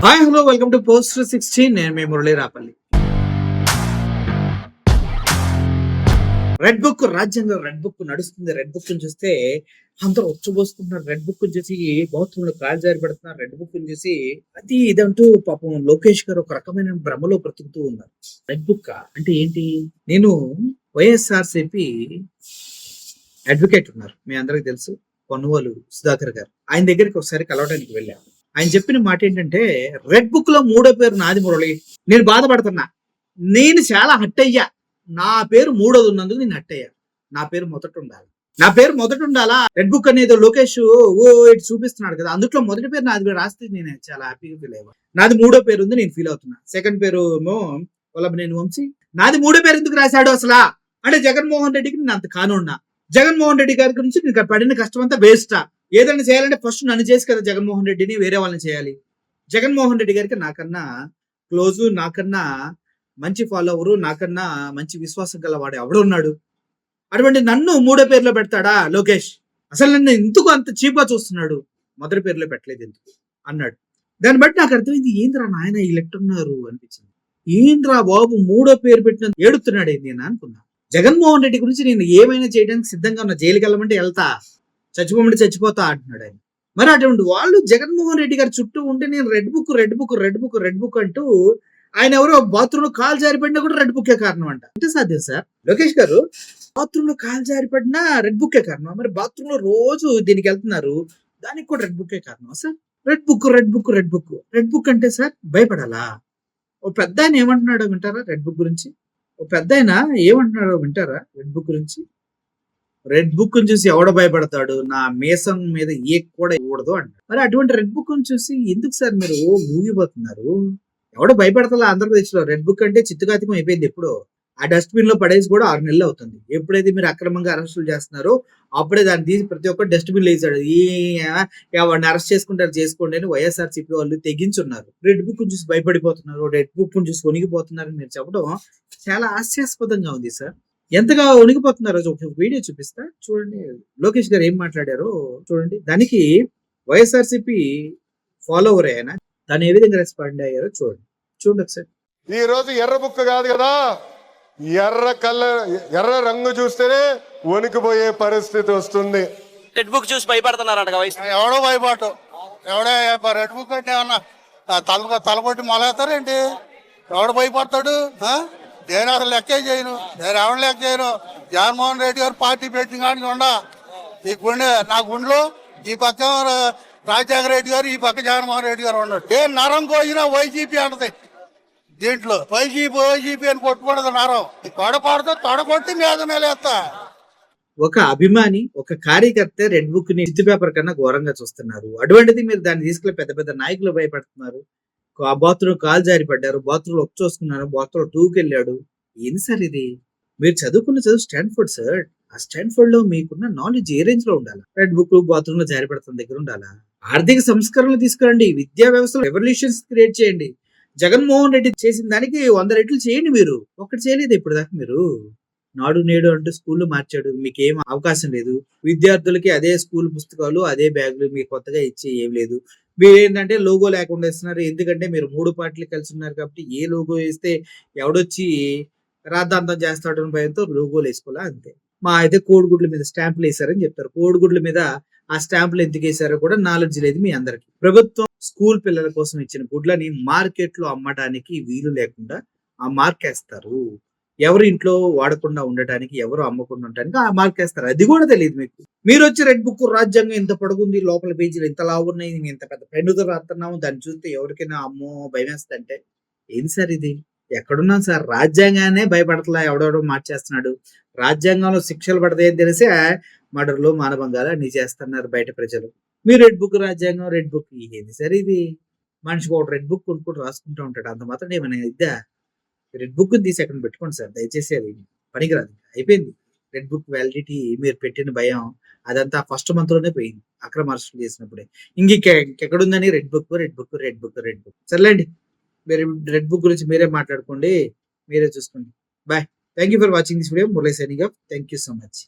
Hi hello welcome to post 16. నేను మీ Murali Rapalli. Red book రాజ్యాంగం red book నడుస్తుంది. రెడ్ బుక్ చూస్తే అందరూ ఉచ్చబోసుకుంటున్నారు. రెడ్ బుక్ చూసి బాత్రూమ్ లో కాలు జారి పెడుతున్నారు. రెడ్ బుక్ చూసి అది ఇదంటూ పాపం లోకేష్ గారు ఒక రకమైన భ్రమలో బ్రతుకుతూ ఉన్నారు. రెడ్ బుక్ అంటే ఏంటి? నేను వైఎస్ఆర్సిపి అడ్వకేట్ ఉన్నారు, మీ అందరికి తెలుసు, పొన్నవోలు సుధాకర్ గారు. ఆయన దగ్గరికి ఒకసారి కలవడానికి వెళ్ళాను. ఆయన చెప్పిన మాట ఏంటంటే, రెడ్ బుక్ లో 3వ పేరు నాది మురళి. నేను బాధపడుతున్నా, నేను చాలా హట్ అయ్యా. నా పేరు 3వది ఉన్నందుకు నేను హట్ అయ్యా. నా పేరు మొదట ఉండాలా. రెడ్ బుక్ అనేది లోకేష్ ఇటు చూపిస్తున్నాడు కదా, అందులో మొదటి పేరు నాది రాస్తే నేను చాలా హ్యాపీగా ఫీల్ అయ్యా. నాది 3వ పేరు ఉంది, నేను ఫీల్ అవుతున్నా. సెకండ్ పేరు ఏమో వల్లభనేని వంశీ. నాది 3వ పేరు ఎందుకు రాశాడు అసలు అంటే, జగన్మోహన్ రెడ్డికి నేను అంత కానున్నా. జగన్మోహన్ రెడ్డి గారి గురించి నేను పడిన కష్టం అంతా వేస్టా. ఏదైనా చేయాలంటే ఫస్ట్ నన్ను చేసి కదా జగన్మోహన్ రెడ్డిని వేరే వాళ్ళని చేయాలి. జగన్మోహన్ రెడ్డి గారికి నాకన్నా క్లోజు, నాకన్నా మంచి ఫాలోవరు, నాకన్నా మంచి విశ్వాసం గల వాడు ఎవడున్నాడు? అటువంటి నన్ను 3వ పేరులో పెడతాడా లోకేష్? అసలు నన్ను ఎందుకు అంత చీప్గా చూస్తున్నాడు? మొదటి పేరులో పెట్టలేదు ఎందుకు అన్నాడు. దాన్ని బట్టి నాకు అర్థమైంది, ఏంద్రా నాయన ఈ లెట్టున్నారు అనిపించింది. ఏంద్రా బాబు 3వ పేరు పెట్టిన ఏడుతున్నాడు ఏంది అని అనుకున్నా. జగన్మోహన్ రెడ్డి గురించి నేను ఏమైనా చేయడానికి సిద్ధంగా ఉన్నా. జైలుకి వెళ్ళమంటే వెళ్తా, చచ్చిపోమంటే చచ్చిపోతా అంటున్నాడు ఆయన. మరి అటువంటి వాళ్ళు జగన్మోహన్ రెడ్డి గారి చుట్టూ ఉంటే నేను రెడ్ బుక్ అంటూ ఆయన ఎవరో బాత్రూమ్ లో కాలు జారిపడినా కూడా రెడ్ బుక్కే కారణం అంట. అంటే సాధ్యం సార్ లోకేష్ గారు? బాత్రూమ్ లో కాలు జారిపడినా రెడ్ బుక్కే కారణం. మరి బాత్రూమ్ లో రోజు దీనికి వెళ్తున్నారు, దానికి కూడా రెడ్ బుక్కే కారణం సార్. రెడ్ బుక్ అంటే సార్ భయపడాలా? ఓ పెద్ద ఆయన ఏమంటున్నాడో వింటారా రెడ్ బుక్ గురించి? రెడ్ బుక్ గురించి? రెడ్ బుక్ చూసి ఎవడ భయపడతాడు? నా మీసం మీద ఏ కూడా ఇవ్వకూడదు అంట. మరి అటువంటి రెడ్ బుక్ చూసి ఎందుకు సార్ మీరు మూగిపోతున్నారు? ఎవడ భయపడతా? ఆంధ్రప్రదేశ్ లో రెడ్ బుక్ అంటే చిత్తుకాతికం అయిపోయింది. ఎప్పుడో ఆ డస్ట్బిన్ లో పడేసి కూడా 6 నెలలు అవుతుంది. ఎప్పుడైతే మీరు అక్రమంగా అరెస్టులు చేస్తున్నారో అప్పుడే దాన్ని తీసి ప్రతి ఒక్కరు డస్ట్బిన్ లో వేసాడు. వాడిని అరెస్ట్ చేసుకుంటారు, చేసుకోండి అని వైఎస్ఆర్సీపీ వాళ్ళు తెగించున్నారు. రెడ్ బుక్ చూసి భయపడిపోతున్నారు, రెడ్ బుక్ చూసి వణిగిపోతున్నారు మీరు చెప్పడం చాలా హాస్యాస్పదంగా ఉంది సార్. ఎంతగా వణిగిపోతున్నారో ఒక వీడియో చూపిస్తా చూడండి. లోకేష్ గారు ఏం మాట్లాడారో చూడండి. దానికి వైఎస్ఆర్సీపీ ఫాలోవర్ అయినా దాన్ని ఏ విధంగా రెస్పాండ్ అయ్యారో చూడండి ఒకసారి. ఈ రోజు ఎర్ర బుక్ కాదు కదా, ఎర్ర రంగు చూస్తేనే వణికిపోయే పరిస్థితి వస్తుంది. రెడ్ బుక్ చూసి భయపడుతున్నారంట. ఎవడో భయపడు, ఎవడో రెడ్ బుక్ అంటే ఏమన్నా తలకొట్టి మొలేస్తారేంటి? ఎవడు భయపడతాడు? నేను అసలు లెక్కే చేయను, నేను ఎవరిని లెక్క చేయను. జగన్మోహన్ రెడ్డి గారు పార్టీ పెట్టిన కానీ ఉండా ఈ గుండె, నా గుండెలో ఈ పక్క రాజశేఖర రెడ్డి గారు, ఈ పక్క జగన్మోహన్ రెడ్డి గారు ఉన్నాడు. ఏ నరం కోసినా వైసీపీ అంటది. దీంట్లో వైసీపీ అని కొట్టుకున్నది నరం. తొడకొట్టి మీద మేలేస్తా. ఒక అభిమాని, ఒక కార్యకర్త రెడ్ బుక్ ని చిత్తు పేపర్ కన్నా ఘోరంగా చూస్తున్నారు. అటువంటిది మీరు దాన్ని తీసుకెళ్లి పెద్ద పెద్ద నాయకులు భయపడుతున్నారు. ఆ బాత్రూమ్ కాలు జారి పడ్డారు, బాత్రూమ్ లో చూసుకున్నారు, బాత్రూమ్ 2కి వెళ్ళాడు. ఏంది సార్ ఇది? మీరు చదువుకున్న చదువు స్టాన్ఫోర్డ్ సార్. ఆ స్టాన్ఫోర్డ్ లో మీకున్న నాలెడ్జ్ ఏ రేంజ్ లో ఉండాలి? రెడ్ బుక్ బాత్రూమ్ లో జారి పడుతున్న దగ్గర ఉండాలా? ఆర్థిక సంస్కరణలు తీసుకురండి, విద్యా వ్యవస్థలో రెవల్యూషన్స్ క్రియేట్ చేయండి. జగన్మోహన్ రెడ్డి చేసిన దానికి 100 రెట్లు చేయండి. మీరు ఒక్కటి చేయలేదు ఇప్పుడు దాకా. మీరు నాడు నేడు అంటూ స్కూల్ మార్చాడు, మీకేం అవకాశం లేదు. విద్యార్థులకి అదే స్కూల్ పుస్తకాలు, అదే బ్యాగులు, మీకు కొత్తగా ఇచ్చి ఏం లేదు. మీరు ఏంటంటే లోగో లేకుండా ఇస్తున్నారు. ఎందుకంటే మీరు 3 పార్టీలు కలిసి ఉన్నారు కాబట్టి ఏ లోగో వేస్తే ఎవడొచ్చి రాద్ధాంతం చేస్తాడు అని భయంతో లోగోలు వేసుకోవాలా, అంతే. మా అయితే కోడిగుడ్ల మీద స్టాంపులు వేసారని చెప్తారు. కోడిగుడ్ల మీద ఆ స్టాంపులు ఎందుకు వేసారో కూడా నాలెడ్జ్ లేదు మీ అందరికి. ప్రభుత్వం స్కూల్ పిల్లల కోసం ఇచ్చిన గుడ్లని మార్కెట్ లో అమ్మడానికి వీలు లేకుండా ఆ మార్క్ వేస్తారు. ఎవరు ఇంట్లో వాడకుండా ఉండటానికి, ఎవరు అమ్మకుండా ఉండటానికి ఆ మార్క్ వేస్తారు. అది కూడా తెలియదు మీకు. మీరు వచ్చి రెడ్ బుక్ రాజ్యాంగం ఇంత పడుకుంది, లోపల పేజీలు ఇంత లావు ఉన్నాయి, ఇంత పెద్ద పెన్నుతో రాస్తున్నాము, దాన్ని చూస్తే ఎవరికైనా అమ్మో భయం వేస్తుందంటే ఏంది సార్ ఇది? ఎక్కడున్నాం సార్? రాజ్యాంగానే భయపడతలా, ఎవడెవడో మార్చేస్తున్నాడు. రాజ్యాంగంలో శిక్షలు పడతాయని తెలిసే మర్డర్లు, మానభంగాలు అన్ని చేస్తున్నారు బయట ప్రజలు. మీరు రెడ్ బుక్ రాజ్యాంగం, రెడ్ బుక్ ఏంది సార్ ఇది? మనిషికి ఒక రెడ్ బుక్ కొనుక్కుంటూ రాసుకుంటూ ఉంటాడు, అంత మాత్రం ఏమైనా ఇద్దా? రెడ్ బుక్ తీసి ఎక్కడ పెట్టుకోండి సార్ దయచేసి, అది పనికిరాదు. అయిపోయింది రెడ్ బుక్ వ్యాలిడిటీ. మీరు పెట్టిన భయం అదంతా ఫస్ట్ మంత్ లోనే పోయింది, అక్రమ అరెస్టులు చేసినప్పుడే. ఇంకెక్కడుందని రెడ్ బుక్. సర్లేండి, మీరు రెడ్ బుక్ గురించి మీరే మాట్లాడుకోండి, మీరే చూసుకోండి. Bye. Thank you for watching this video. Murali signing off. Thank you so much.